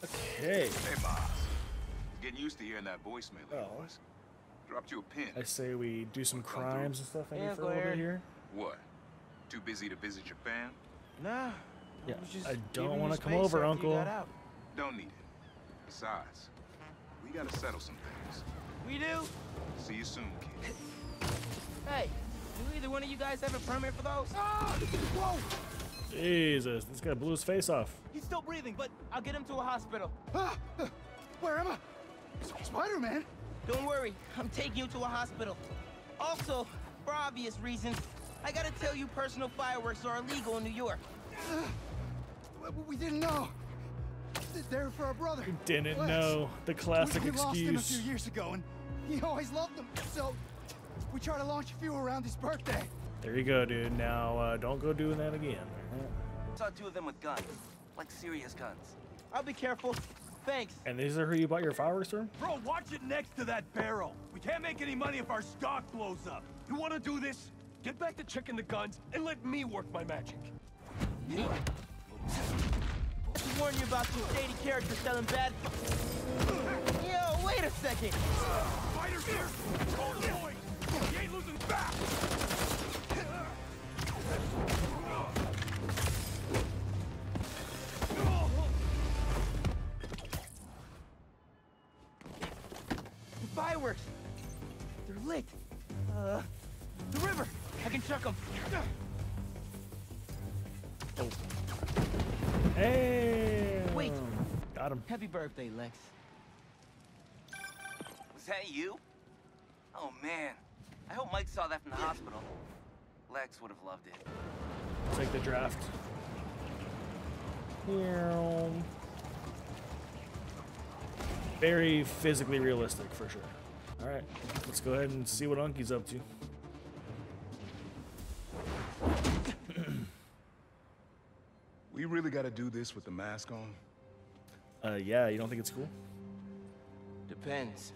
Okay. Hey, boss. Getting used to hearing that voicemail of yours. Dropped you a pin. I say we do some crimes and stuff maybe Yeah, for go a little bit ahead. here. What? Too busy to visit your fam? Nah. Yeah, was just I don't giving want you to come space over, after you Uncle. got out. Don't need it. Besides, we gotta settle some things. We do? See you soon, kid. Hey, do either one of you guys have a permit for those? Whoa! Jesus, this guy blew his face off. He's still breathing, but I'll get him to a hospital. Where am I? Spider-Man? Don't worry, I'm taking you to a hospital. Also, for obvious reasons, I gotta tell you personal fireworks are illegal in New York. We didn't know. They're for our brother. Didn't Lex. know. The classic We lost him a excuse. few years ago, and he always loved them. So we try to launch a few around his birthday. There you go, dude. Now, don't go doing that again. Saw two of them with guns, like serious guns. I'll be careful. Thanks. And these are who you bought your fireworks from? Bro, watch it next to that barrel. We can't make any money if our stock blows up. You want to do this? Get back to checking the guns and let me work my magic. Me? I warned you about some shady characters selling bad. Yo, wait a second. Fighters here! Hold the boy! He ain't losing back! The fireworks. They're lit. The river. I can chuck them. Hey! Wait. Got him. Happy birthday, Lex. Was that you? Oh man, I hope Mike saw that from the hospital. Lex would have loved it. Take the draft. Very physically realistic, for sure. All right, let's go ahead and see what Unky's up to. We really gotta do this with the mask on? Yeah, you don't think it's cool? Depends.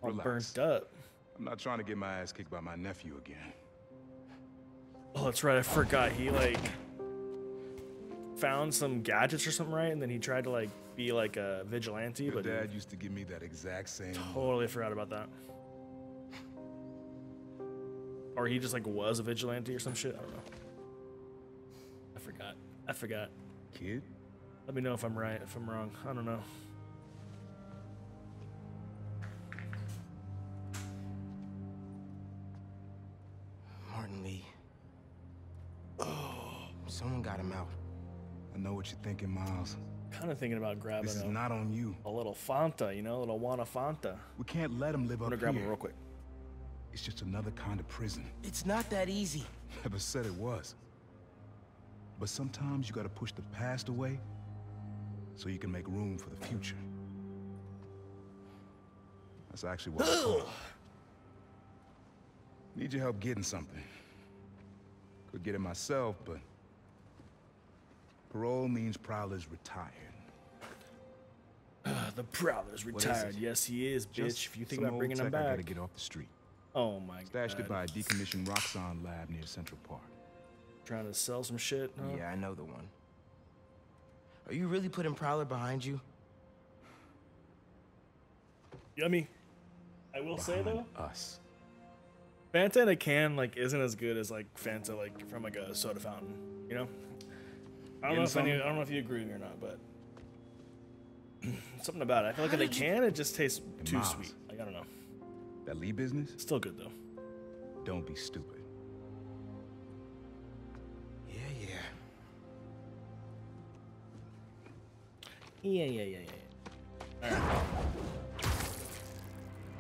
All Relax. burnt up. I'm not trying to get my ass kicked by my nephew again. Oh, that's right. I forgot. He like found some gadgets or something, right? And then he tried to like be like a vigilante, Your but dad used to give me that exact same... totally forgot about that. Or he just like was a vigilante or some shit. I don't know. I forgot. Kid? Let me know if I'm right, if I'm wrong. I don't know. Martin Lee. Someone got him out. I know what you're thinking, Miles. Kind of thinking about grabbing This is not on you. a little Fanta, you know, a little Wana Fanta. We can't let him live I'm up gonna grab him here. real quick. It's just another kind of prison. It's not that easy. Never said it was. But sometimes you gotta push the past away so you can make room for the future. That's actually what I call. Need your help getting something. Could get it myself, but parole means Prowler's retired. The Prowler's What is retired. it? Yes, he is, bitch. Just If you think some about old bringing him tech I gotta back. get off the street. Oh my Stashed god. it by a decommissioned Roxxon lab near Central Park. Trying to sell some shit. Huh? Yeah, I know the one. Are you really putting Prowler behind you? Yummy. I will say though, Us. Fanta in a can like isn't as good as like Fanta like from like a soda fountain. You know. I don't know if you agree with me or not, but something about it. I feel like in a can it just tastes too Miles. sweet. Like I don't know. That Lee business? Still good though. Don't be stupid. Yeah. Yeah. All right.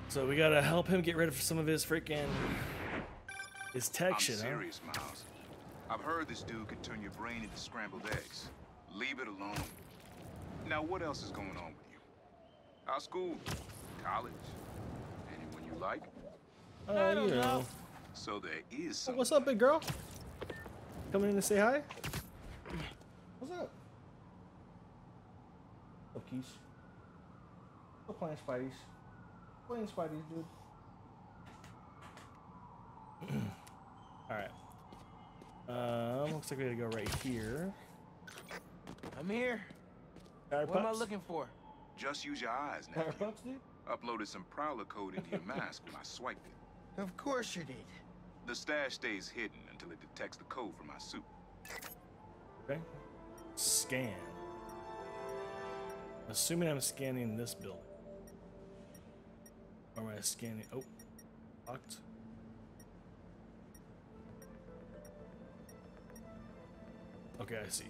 So we gotta help him get rid of some of his freaking tech I'm shit, huh? serious, Miles. I've heard this dude can turn your brain into scrambled eggs. Leave it alone. Now, what else is going on with you? Our school? College? Anyone you like? You know. So there is Oh, something. what's up, big girl? Coming in to say hi? What's up? What's up, Keys? We're playing Spideys. Playing Spideys, dude. Alright. Looks like we gotta go right here. I'm here. Fire What am I pups? looking for? Just use your eyes, Fire nephew. pups, dude? Uploaded some prowler code into your mask when I swiped it. Of course you did. The stash stays hidden until it detects the code from my suit. Okay. Scan. Assuming I'm scanning this building. Or am I scanning? Oh, locked. Okay, I see.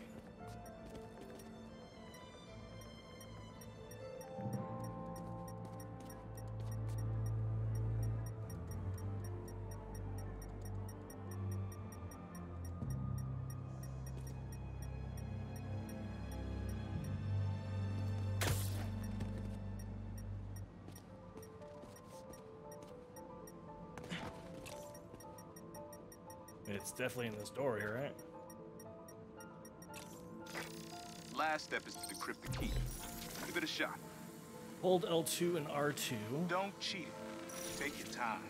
It's definitely in this door here, right? Last step is to decrypt the key. Give it a shot. Hold L2 and R2. Don't cheat it. Take your time.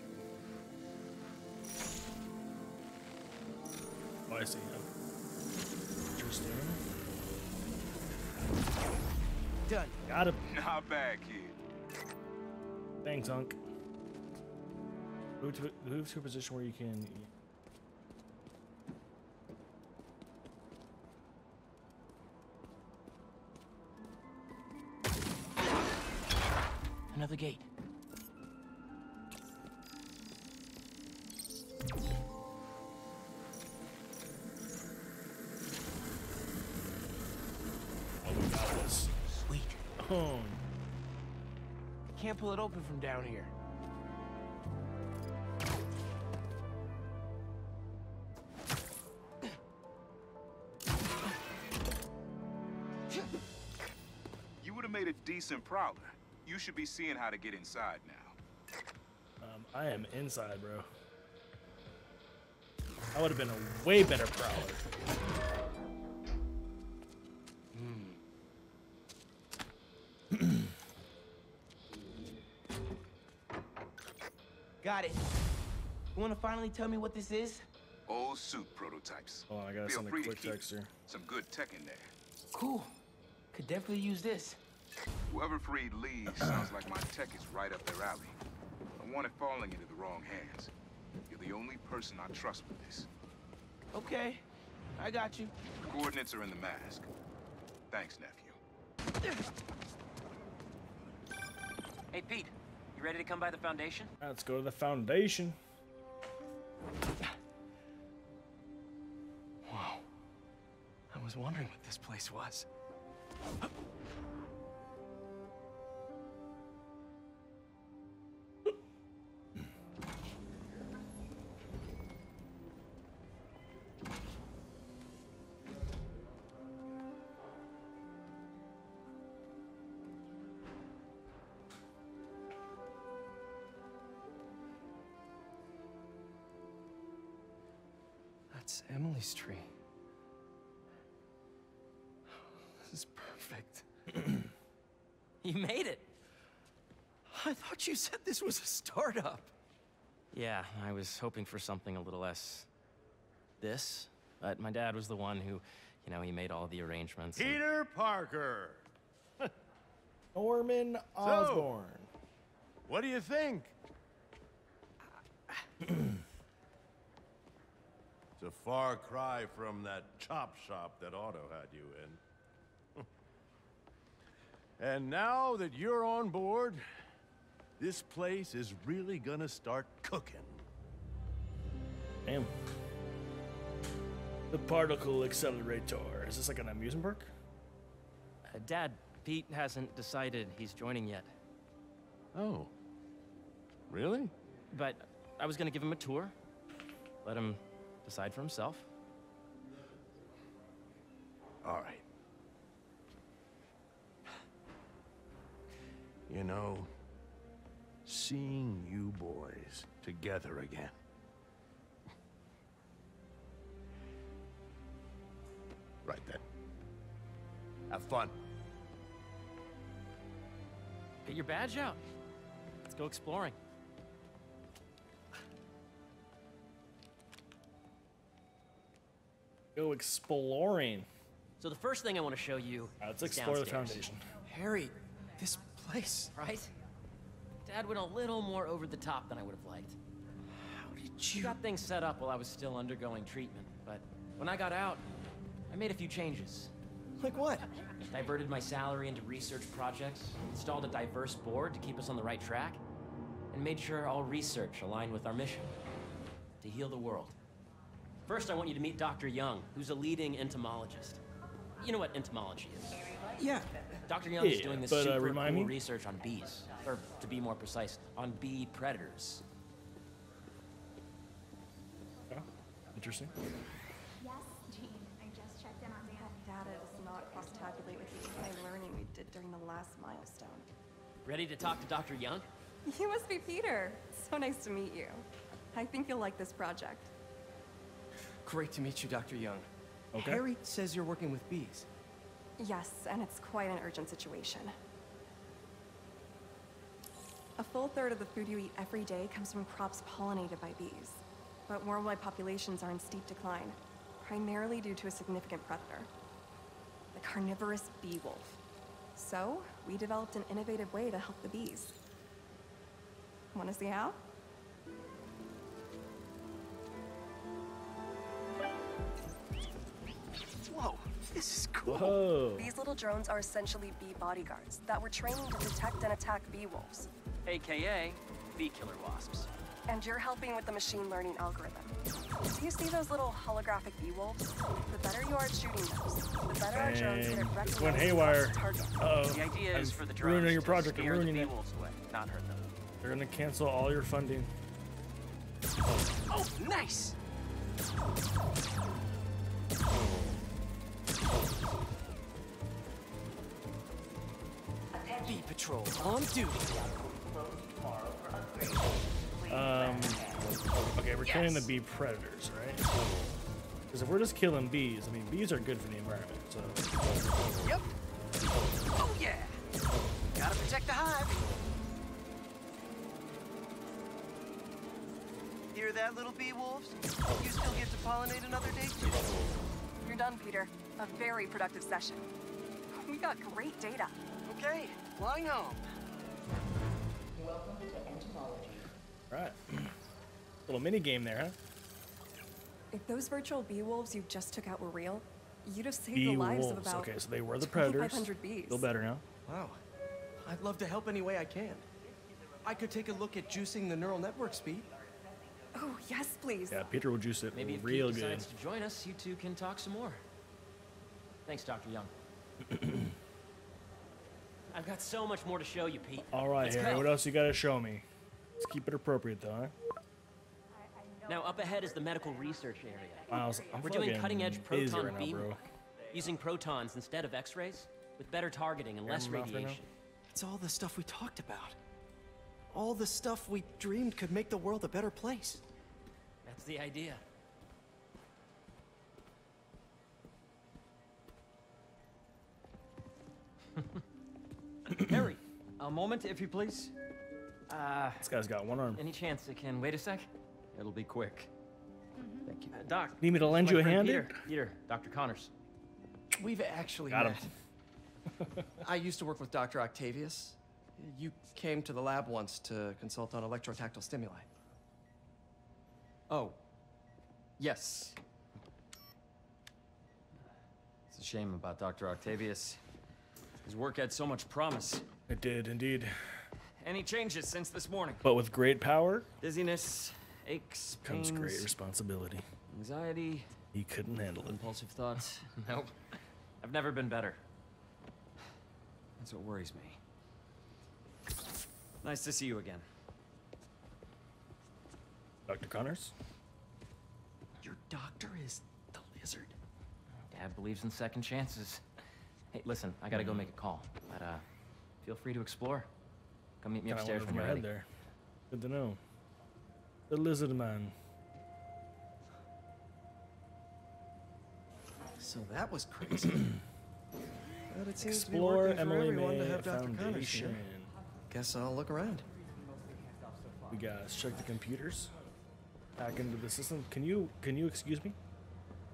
Oh, I see. Interesting. Done. Got him. Not bad, kid. Thanks, Hunk. Move to a position where you can. Another gate. Oh, we got this. Sweet. Oh, Can't pull it open from down here. You would have made a decent prowler. You should be seeing how to get inside now. I am inside, bro. I would have been a way better prowler. Got it. You wanna finally tell me what this is? Old suit prototypes. Hold on, I gotta Feel send a free to quick keep text here. some good tech in there. Cool. Could definitely use this. Whoever freed Lee sounds like my tech is right up their alley. I want it falling into the wrong hands. You're the only person I trust with this. Okay. I got you. Coordinates are in the mask. Thanks, nephew. Hey, Pete, you ready to come by the Foundation? Let's go to the Foundation. Wow. I was wondering what this place was. That's Emily's tree. This is perfect. You made it. I thought you said this was a startup. Yeah, I was hoping for something a little less this, but my dad was the one who, he made all the arrangements. and- Peter Parker. Norman Osborn. What do you think? It's a far cry from that chop shop that Otto had you in. And now that you're on board, this place is really gonna start cooking. Damn. The particle accelerator. Is this like an amusement park? Dad, Pete hasn't decided he's joining yet, Oh. Really? but I was gonna give him a tour, let him decide for himself. All right. You know, seeing you boys together again. Right then. Have fun. Get your badge out. Let's go exploring. Go exploring. So the first thing I want to show you Let's is explore the downstairs. foundation. Harry, this place. Right? Dad went a little more over the top than I would have liked. How did He you... got things set up while I was still undergoing treatment, but when I got out, I made a few changes. Like what? Diverted my salary into research projects, installed a diverse board to keep us on the right track, and made sure all research aligned with our mission, to heal the world. First, I want you to meet Dr. Young, who's a leading entomologist. You know what entomology is? Yeah. Dr. Young is Yeah, doing this but, super remind cool me? research on bees, or to be more precise, on bee predators. Oh, interesting. Yes, Jean. I just checked in on Dan. Data does not cross-tabulate with the AI learning we did during the last milestone. Ready to talk to Dr. Young? You must be Peter. So nice to meet you. I think you'll like this project. Great to meet you, Dr. Young. Okay. Harry says you're working with bees. Yes, and it's quite an urgent situation. A full third of the food you eat every day comes from crops pollinated by bees. But worldwide populations are in steep decline, primarily due to a significant predator, the carnivorous bee wolf. So, we developed an innovative way to help the bees. Want to see how? Whoa, this is cool. Whoa. These little drones are essentially bee bodyguards that were training to detect and attack bee wolves. AKA bee killer wasps. And you're helping with the machine learning algorithm. Do you see those little holographic bee wolves? The better you are at shooting those, the better our drones get at Dang. recognizing It went haywire. the target. Uh-oh. The idea is I'm for the drones ruining your to project. I'm scare the ruining bee it. wolves away, not hurt them. They're gonna cancel all your funding. Oh, nice! Bee Patrol on duty. Okay, we're killing the bee predators, right? Because if we're just killing bees, I mean, bees are good for the environment, so... Yep. Oh, yeah. Gotta protect the hive. Hear that, little bee wolves? You still get to pollinate another day, too. You're done, Peter. A very productive session. We got great data. Okay, flying home. Right. Little mini game there, huh? If those virtual bee wolves you just took out were real, you'd have saved Bee the lives of wolves. about Okay, so they were the predators. 2,500 bees. Feel better now. Wow. I'd love to help any way I can. I could take a look at juicing the neural network speed. Oh, yes, please. Yeah, Peter will juice it Maybe if real Pete good. decides to join us, you two can talk some more. Thanks, Dr. Young. I've got so much more to show you, Pete. All right, Let's Harry, go. what else you gotta show me? Let's keep it appropriate, though, huh? Now, up ahead is the medical research area. I'm We're doing fucking cutting-edge busy proton right now, beam, bro. using protons instead of X-rays, with better targeting and less Hear me mouth right now? radiation. It's all the stuff we talked about. All the stuff we dreamed could make the world a better place. That's the idea. Harry, a moment, if you please. This guy's got one arm. Any chance it can wait a sec? It'll be quick. Thank you. Doc. Need me to lend my you a friend hand? Peter. Peter, Dr. Connors. We've actually Got him. met. I used to work with Dr. Octavius. You came to the lab once to consult on electrotactile stimuli. Oh. Yes. It's a shame about Dr. Octavius. His work had so much promise. It did, indeed. Any changes since this morning? But with great power Dizziness, aches, comes pains, great responsibility. anxiety, He couldn't handle it. impulsive thoughts. Nope. I've never been better. That's what worries me. Nice to see you again. Dr. Connors? Your doctor is the lizard. Dad believes in second chances. Hey, listen, I gotta go make a call. But, feel free to explore. Come meet me Kinda upstairs went when over you're my ready. head there. Good to know. The lizard man. So that was crazy. But it seems Explore to be working for Emily everyone May to have Dr. Connors Foundation. here. Guess I'll look around. We guys check the computers. Back into the system. Can you excuse me?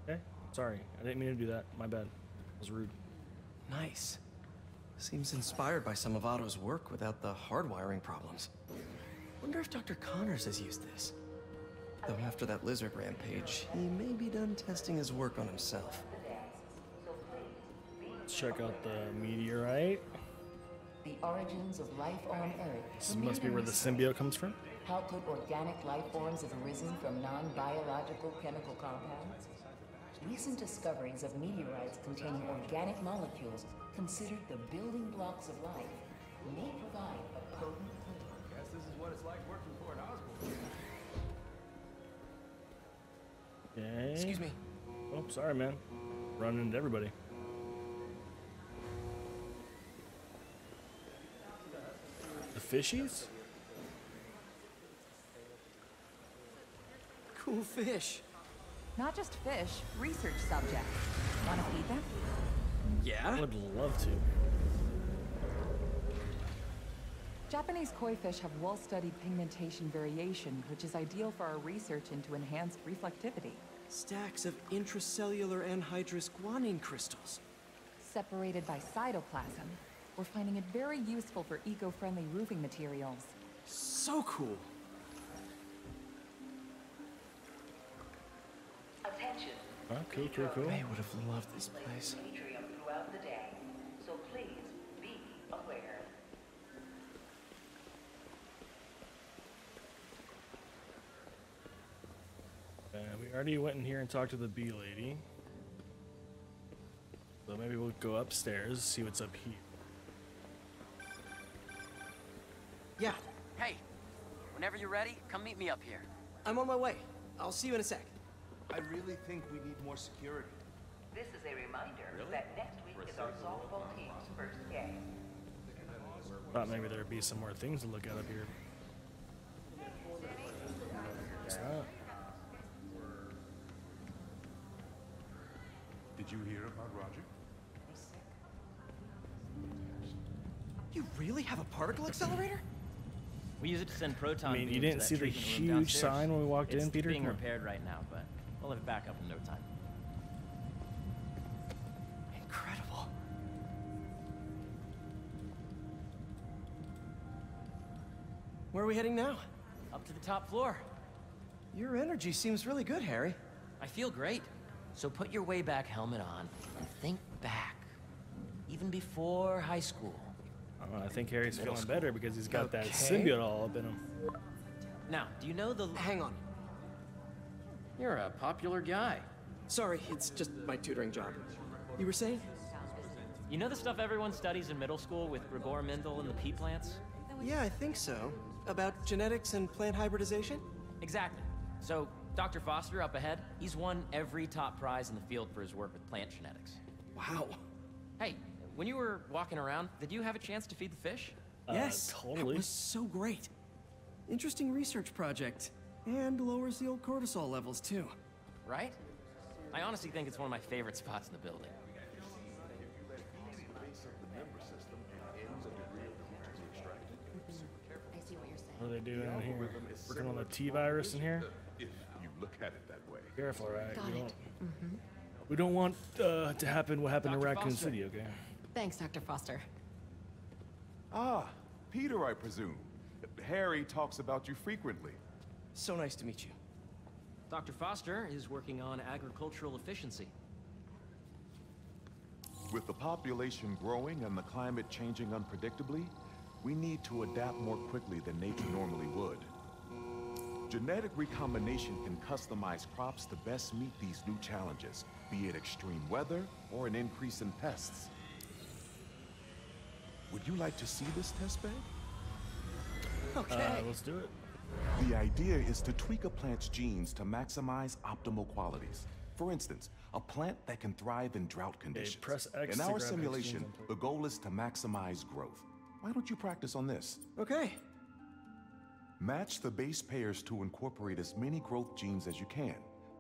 Okay. Sorry, I didn't mean to do that. My bad. was rude. Nice. Seems inspired by some of Otto's work without the hardwiring problems. Wonder if Dr. Connors has used this. Though after that lizard rampage, he may be done testing his work on himself. Let's check out the meteorite. The origins of life on Earth. This must be where the symbiote comes from. How could organic life forms have arisen from non-biological chemical compounds? Recent discoveries of meteorites containing organic molecules considered the building blocks of life may provide a potent clue. Guess this is what it's like working for an Osborn. Okay. Excuse me. Oh, sorry, man. Running into everybody. The fishies? Cool fish. Not just fish, research subjects. Want to feed them? Yeah? I would love to. Japanese koi fish have well-studied pigmentation variation, which is ideal for our research into enhanced reflectivity. Stacks of intracellular anhydrous guanine crystals. Separated by cytoplasm, we're finding it very useful for eco-friendly roofing materials. So cool. Attention. Oh, cool, cool, cool. I would have loved this place. Atrium throughout the day, so please be aware. We already went in here and talked to the bee lady. So maybe we'll go upstairs, see what's up here. Yeah, Hey, whenever you're ready, come meet me up here. I'm on my way. I'll see you in a sec. I really think we need more security. This is a reminder that next week is our softball team's first game. Thought maybe there'd be some more things to look at up here. What's that? Did you hear about Roger? You really have a particle accelerator? We use it to send proton I mean, you beams to didn't that see the treatment room huge downstairs. sign when we walked in, Peter? It's being Come on. repaired right now, but we'll have it back up in no time. Incredible. Where are we heading now? Up to the top floor. Your energy seems really good, Harry. I feel great. So put your way back helmet on and think back. Even before high school. I think Harry's Middle feeling school. better because he's got that Okay. symbiote all up in him. Now, do you know the... Hang on. You're a popular guy. Sorry, it's just my tutoring job. You were saying? You know the stuff everyone studies in middle school with Gregor Mendel and the pea plants? Yeah, I think so. About genetics and plant hybridization? Exactly. So, Dr. Foster up ahead, he's won every top prize in the field for his work with plant genetics. Wow. Hey, when you were walking around, did you have a chance to feed the fish? Yes, totally. It was so great. Interesting research project. And lowers the old cortisol levels, too. Right? I honestly think it's one of my favorite spots in the building. I see what you're saying. What are they doing in here? Working on the T-virus in here? If you look at it that way. Careful, right? Got We it. don't, we don't want to happen what happened to Dr. Raccoon Foster. City, okay? Thanks, Dr. Foster. Ah, Peter, I presume. Harry talks about you frequently. So nice to meet you. Dr. Foster is working on agricultural efficiency. With the population growing and the climate changing unpredictably, we need to adapt more quickly than nature normally would. Genetic recombination can customize crops to best meet these new challenges, be it extreme weather or an increase in pests. Would you like to see this test bed? Okay. Let's do it. The idea is to tweak a plant's genes to maximize optimal qualities. For instance, a plant that can thrive in drought conditions. press X In to our grab simulation, X genes. the goal is to maximize growth. Why don't you practice on this? Okay. Match the base pairs to incorporate as many growth genes as you can.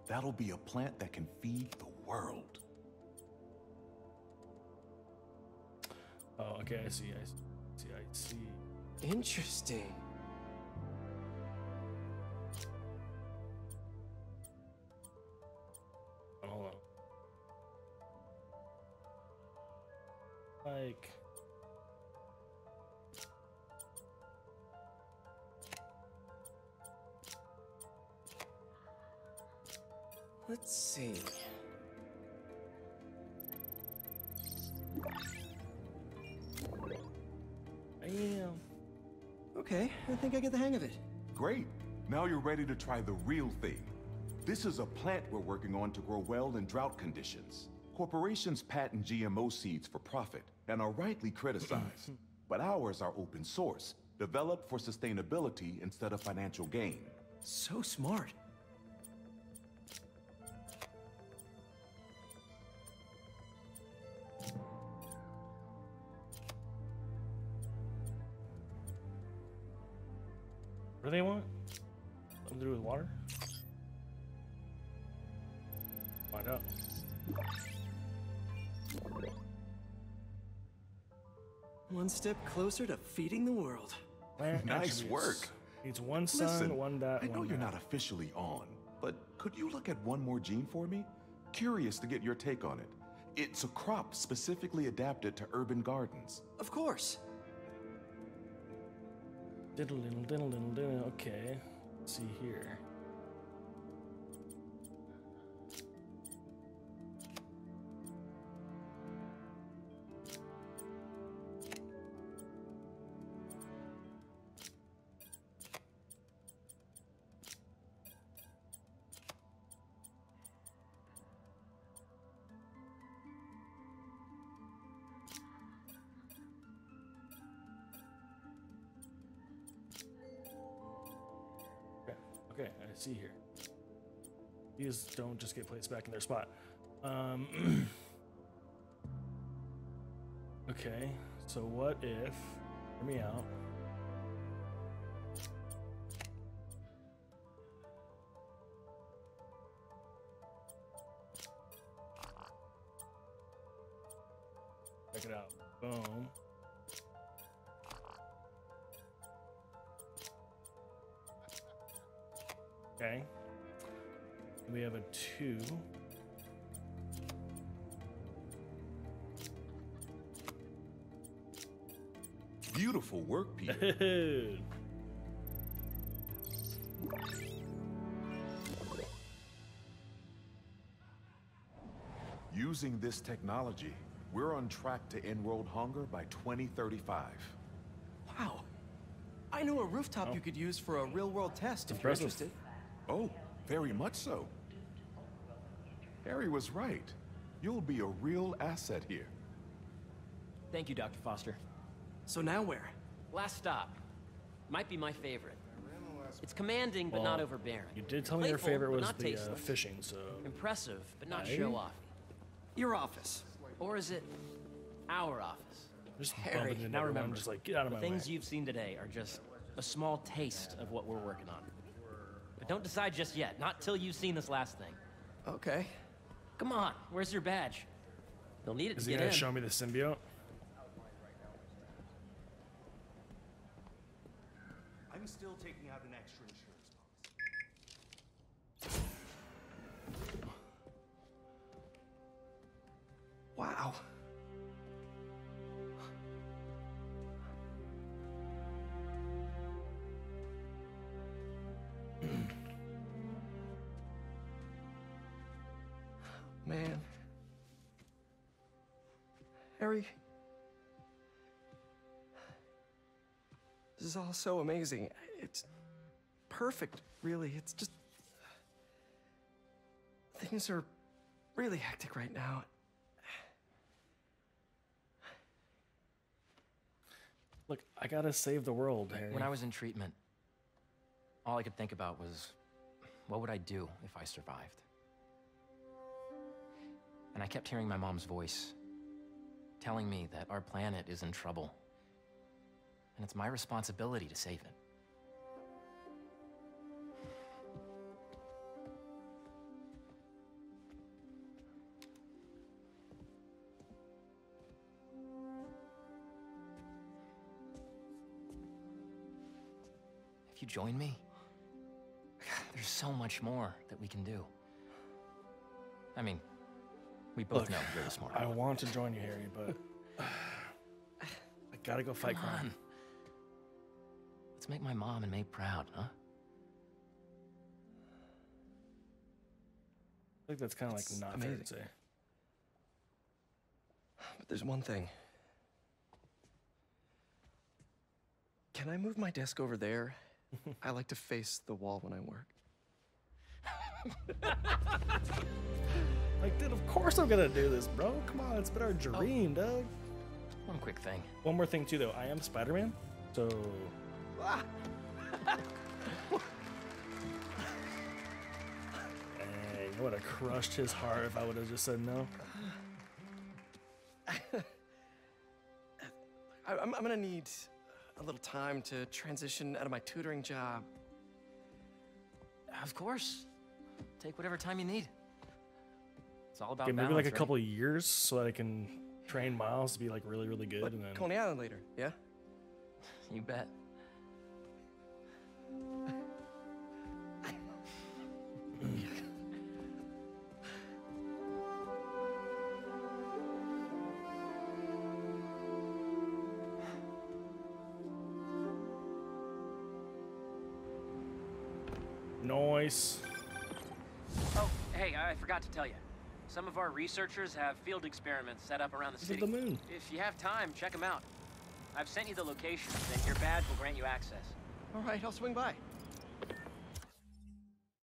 That'll be a plant that can feed the world. Oh, okay, I see, I see. Interesting. Hold on. take? Let's see. Damn. Okay, I think I get the hang of it. Great. Now you're ready to try the real thing. This is a plant we're working on to grow well in drought conditions. Corporations patent GMO seeds for profit and are rightly criticized. But ours are open source, developed for sustainability instead of financial gain. So smart. What do they want? Something to do with water? Find out. One step closer to feeding the world. Plant Nice attributes. work. Needs one sun, Listen, one dot, I know one you're dot. not officially on, but could you look at one more gene for me? Curious to get your take on it. It's a crop specifically adapted to urban gardens. Of course. Diddle diddle diddle diddle diddle. Okay. Let's see here. Okay, I see here. These don't just get placed back in their spot. Okay, so what if, hear me out. Check it out. Boom. Okay. We have a 2. Beautiful work, Peter. Dude. Using this technology, we're on track to end world hunger by 2035. Wow. I know a rooftop you could use for a real-world test if you're interested. Oh, very much so. Harry was right. You'll be a real asset here. Thank you, Dr. Foster. So now where? Last stop. Might be my favorite. It's commanding, but Well, not overbearing. You did tell me your Playful, favorite but was not the tasteless. fishing, so... Impressive, but not Right? show-off. Your office. Or is it our office? Just Harry, bumping into Now everyone, remember, just like, get out of the my things way. you've seen today are just a small taste of what we're working on. But don't decide just yet, not till you've seen this last thing. Okay. Come on, where's your badge? You'll need it Is to he get gonna in. show me the symbiote? I'm still taking out an extra insurance policy. Wow. Man. Harry. This is all so amazing. It's perfect, really. It's just... Things are really hectic right now. Look, I gotta save the world, Harry. When I was in treatment, all I could think about was, what would I do if I survived? And I kept hearing my mom's voice, telling me that our planet is in trouble. And it's my responsibility to save it. If you join me, there's so much more that we can do. I mean, we both Look, know you're the smart I one. want to join you, Harry, but Gotta go fight Come crime. on. Let's make my mom and May proud, huh? I think that's kind of like not fair to say. But there's one thing. Can I move my desk over there? I like to face the wall when I work. Like, dude, of course I'm gonna do this, bro. Come on, it's been our dream, Doug. One quick thing. One more thing too, though. I am Spider-Man, so. Dang, I would have crushed his heart if I would have just said no. I'm gonna need a little time to transition out of my tutoring job. Of course. Take whatever time you need. It's all about Okay, maybe balance, like a right? couple of years so that I can train Miles to be like really, really good, and then. Coney Island later, yeah? You bet. Nice. Oh, hey, I forgot to tell you. Some of our researchers have field experiments set up around the Look at city. the moon. If you have time, check them out. I've sent you the locations, and your badge will grant you access. All right, I'll swing by.